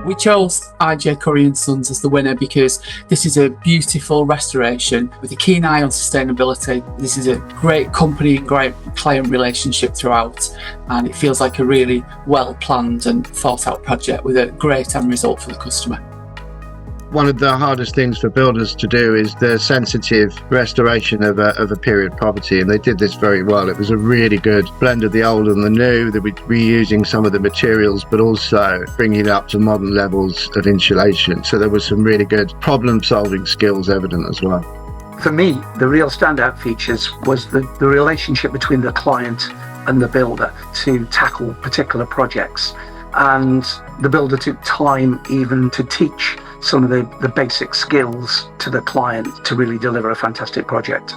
We chose RJ Curry & Sons as the winner because this is a beautiful restoration with a keen eye on sustainability. This is a great company and great client relationship throughout, and it feels like a really well planned and thought out project with a great end result for the customer. One of the hardest things for builders to do is the sensitive restoration of a period property, and they did this very well. It was a really good blend of the old and the new. They were reusing some of the materials, but also bringing it up to modern levels of insulation. So there was some really good problem-solving skills evident as well. For me, the real standout features was the relationship between the client and the builder to tackle particular projects. And the builder took time even to teach some of the basic skills to the client to really deliver a fantastic project.